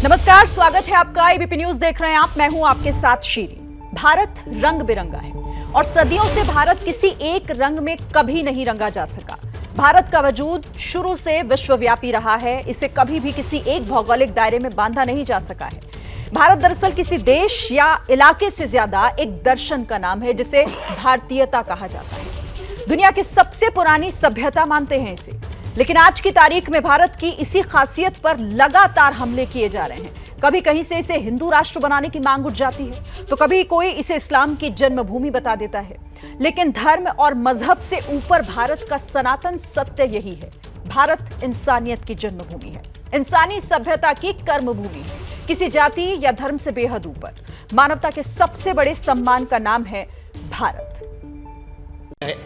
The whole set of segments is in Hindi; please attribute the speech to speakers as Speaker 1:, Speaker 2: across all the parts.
Speaker 1: नमस्कार, स्वागत है आपका। एबीपी न्यूज देख रहे हैं आप। मैं हूं आपके साथ शीरी। भारत रंग बिरंगा है और सदियों से भारत किसी एक रंग में कभी नहीं रंगा जा सका। भारत का वजूद शुरू से विश्वव्यापी रहा है। इसे कभी भी किसी एक भौगोलिक दायरे में बांधा नहीं जा सका है। भारत दरअसल किसी देश या इलाके से ज्यादा एक दर्शन का नाम है जिसे भारतीयता कहा जाता है। दुनिया की सबसे पुरानी सभ्यता मानते हैं इसे, लेकिन आज की तारीख में भारत की इसी खासियत पर लगातार हमले किए जा रहे हैं। कभी कहीं से इसे हिंदू राष्ट्र बनाने की मांग उठ जाती है, तो कभी कोई इसे इस्लाम की जन्मभूमि बता देता है। लेकिन धर्म और मजहब से ऊपर भारत का सनातन सत्य यही है। भारत इंसानियत की जन्मभूमि है, इंसानी सभ्यता की कर्मभूमि है, किसी जाति या धर्म से बेहद ऊपर मानवता के सबसे बड़े सम्मान का नाम है भारत।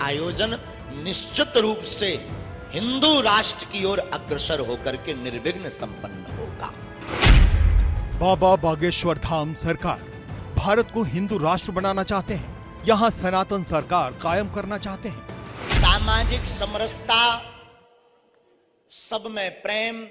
Speaker 2: आयोजन निश्चित रूप से हिंदू राष्ट्र की ओर अग्रसर होकर के निर्विघ्न संपन्न होगा।
Speaker 3: बाबा बागेश्वर धाम सरकार भारत को हिंदू राष्ट्र बनाना चाहते हैं। यहाँ सनातन सरकार कायम करना चाहते हैं।
Speaker 2: सामाजिक समरसता, सब में प्रेम,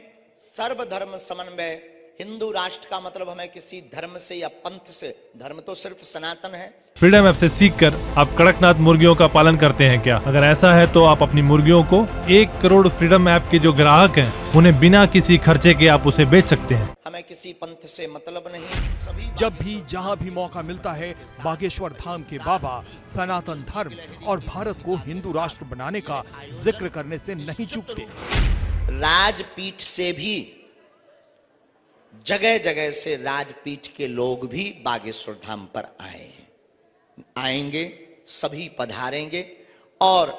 Speaker 2: सर्वधर्म समन्वय। हिंदू राष्ट्र का मतलब हमें किसी धर्म से या पंथ से, धर्म तो सिर्फ सनातन है।
Speaker 4: फ्रीडम ऐप से सीखकर आप कड़कनाथ मुर्गियों का पालन करते हैं क्या? अगर ऐसा है तो आप अपनी मुर्गियों को 1 करोड़ फ्रीडम ऐप के जो ग्राहक हैं उन्हें बिना किसी खर्चे के आप उसे बेच सकते हैं।
Speaker 2: हमें किसी पंथ से मतलब नहीं। सभी
Speaker 3: जब भी जहाँ भी मौका मिलता है बागेश्वर धाम के बाबा सनातन धर्म और भारत को हिंदू राष्ट्र बनाने का जिक्र करने से नहीं चूकते।
Speaker 2: राजपीठ से भी, जगह जगह से राजपीठ के लोग भी बागेश्वर धाम पर आए हैं, आएंगे, सभी पधारेंगे और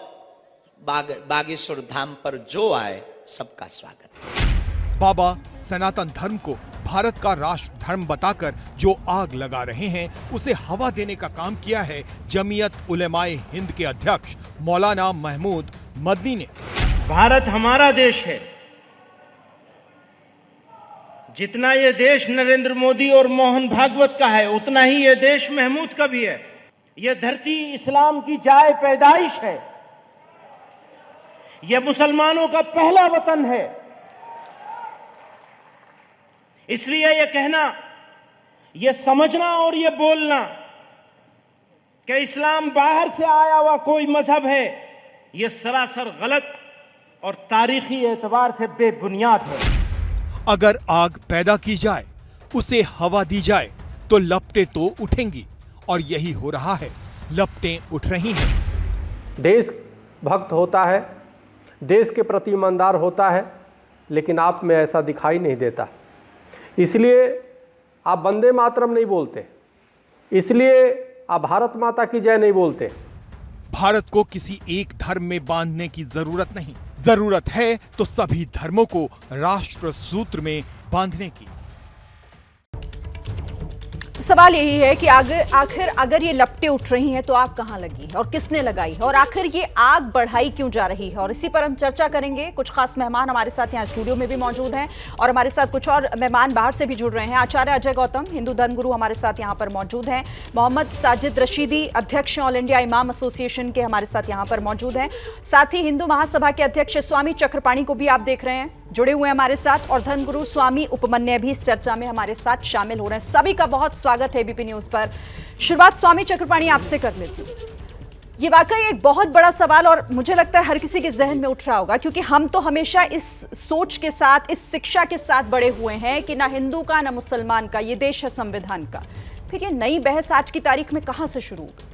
Speaker 2: बागेश्वर धाम पर जो आए सबका स्वागत।
Speaker 3: बाबा सनातन धर्म को भारत का राष्ट्र धर्म बताकर जो आग लगा रहे हैं उसे हवा देने का काम किया है जमीयत उलेमाए हिंद के अध्यक्ष मौलाना महमूद मदनी ने।
Speaker 5: भारत हमारा देश है। जितना ये देश नरेंद्र मोदी और मोहन भागवत का है, उतना ही ये देश महमूद का भी है। ये धरती इस्लाम की जाए पैदाइश है। ये मुसलमानों का पहला वतन है। इसलिए ये कहना, ये समझना और ये बोलना कि इस्लाम बाहर से आया हुआ कोई मजहब है, ये सरासर गलत और तारीखी एतबार से बेबुनियाद है।
Speaker 3: अगर आग पैदा की जाए, उसे हवा दी जाए तो लपटें तो उठेंगी और यही हो रहा है। लपटें उठ रही हैं।
Speaker 6: देश भक्त होता है, देश के प्रति ईमानदार होता है, लेकिन आप में ऐसा दिखाई नहीं देता। इसलिए आप वंदे मातरम नहीं बोलते, इसलिए आप भारत माता की जय नहीं बोलते।
Speaker 3: भारत को किसी एक धर्म में बांधने की जरूरत नहीं, जरूरत है तो सभी धर्मों को राष्ट्र सूत्र में बांधने की।
Speaker 1: सवाल यही है कि आखिर अगर ये लपटें उठ रही हैं तो आग कहां लगी है और किसने लगाई है, और आखिर ये आग बढ़ाई क्यों जा रही है, और इसी पर हम चर्चा करेंगे। कुछ खास मेहमान हमारे साथ यहाँ स्टूडियो में भी मौजूद हैं और हमारे साथ कुछ और मेहमान बाहर से भी जुड़ रहे हैं। आचार्य अजय गौतम, हिंदू धर्मगुरु, हमारे साथ यहाँ पर मौजूद हैं। मोहम्मद साजिद रशीदी, अध्यक्ष ऑल इंडिया इमाम एसोसिएशन के, हमारे साथ यहाँ पर मौजूद हैं। साथ ही हिंदू महासभा के अध्यक्ष स्वामी चक्रपाणी को भी आप देख रहे हैं, जुड़े हुए हैं हमारे साथ, और धर्मगुरु स्वामी उपमन्य भी इस चर्चा में हमारे साथ शामिल हो रहे हैं। सभी का बहुत स्वागत है एबीपी न्यूज पर। शुरुआत स्वामी चक्रपाणी आपसे कर लेती हूँ। ये वाकई एक बहुत बड़ा सवाल और मुझे लगता है हर किसी के जहन में उठ रहा होगा, क्योंकि हम तो हमेशा इस सोच के साथ, इस शिक्षा के साथ बड़े हुए हैं कि ना हिंदू का ना मुसलमान का, ये देश है संविधान का। फिर ये नई बहस आज की तारीख में कहां से शुरू होगी?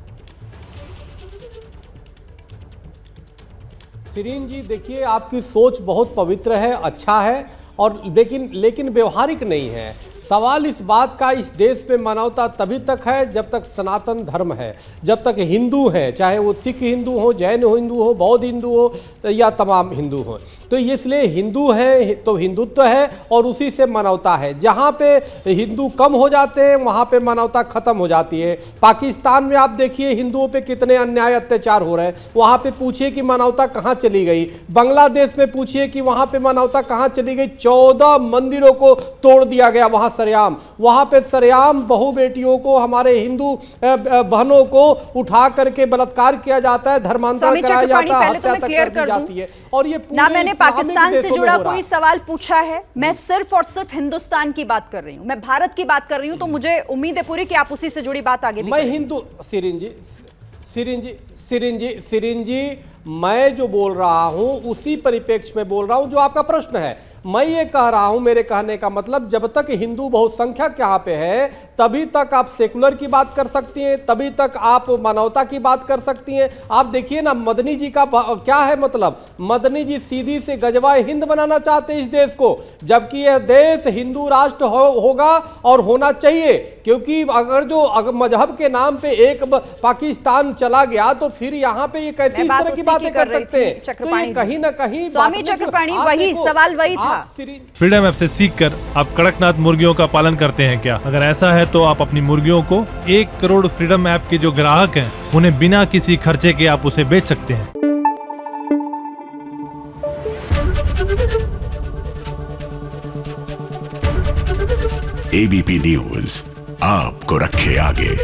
Speaker 6: सीरीन जी, देखिए, आपकी सोच बहुत पवित्र है, अच्छा है, और लेकिन व्यवहारिक नहीं है। सवाल इस बात का, इस देश में मानवता तभी तक है जब तक सनातन धर्म है, जब तक हिंदू हैं, चाहे वो सिख हिंदू हो, जैन हिंदू हो, बौद्ध हिंदू हो या तमाम हिंदू हो। तो इसलिए हिंदू है तो हिंदुत्व है और उसी से मानवता है। जहाँ पे हिंदू कम हो जाते हैं वहाँ पे मानवता खत्म हो जाती है। पाकिस्तान में आप देखिए हिंदुओं पे कितने अन्याय अत्याचार हो रहे हैं, वहाँ पे पूछिए कि मानवता कहाँ चली गई। बांग्लादेश में पूछिए कि वहाँ पे मानवता कहाँ चली गई। 14 मंदिरों को तोड़ दिया गया, वहाँ सरेआम, वहां पे सरेआम बहू बेटियों को, हमारे हिंदू बहनों को उठा करके बलात्कार किया जाता है, धर्मांतरण कराया जाता है, हत्या तक कर दी जाती है। और ये
Speaker 1: ना मैंने पाकिस्तान से जुड़ा कोई सवाल पूछा है, मैं सिर्फ और सिर्फ हिंदुस्तान की बात कर रही हूं, मैं भारत की बात कर रही हूं, तो मुझे उम्मीद है पूरी कि आप उसी से जुड़ी बात आगे भी
Speaker 6: मैं हिंदू सिरिन जी मैं जो बोल रहा हूं उसी परिप्रेक्ष्य में बोल रहा हूं जो आपका प्रश्न है। मैं ये कह रहा हूं, मेरे कहने का मतलब जब तक हिंदू बहुसंख्यक यहाँ पे है तभी तक आप सेकुलर की बात कर सकती हैं, तभी तक आप मानवता की बात कर सकती हैं। आप देखिए ना मदनी जी का क्या है मतलब, मदनी जी सीधी से गजवाए हिंद बनाना चाहते हैं इस देश को, जबकि यह देश हिंदू राष्ट्र होगा और होना चाहिए, क्योंकि अगर मजहब के नाम पे एक पाकिस्तान चला गया तो फिर यहाँ पे ये कैसी इस तरह की बातें कर सकते हैं। तो ये कहीं ना कहीं
Speaker 1: स्वामी चक्रपाणी वही सवाल वही था।
Speaker 4: फ्रीडम ऐप से सीखकर आप कड़कनाथ मुर्गियों का पालन करते हैं क्या? अगर ऐसा है तो आप अपनी मुर्गियों को 1 करोड़ फ्रीडम ऐप के जो ग्राहक हैं उन्हें बिना किसी खर्चे के आप उसे बेच सकते हैं।
Speaker 7: एबीपी न्यूज आपको रखे आगे।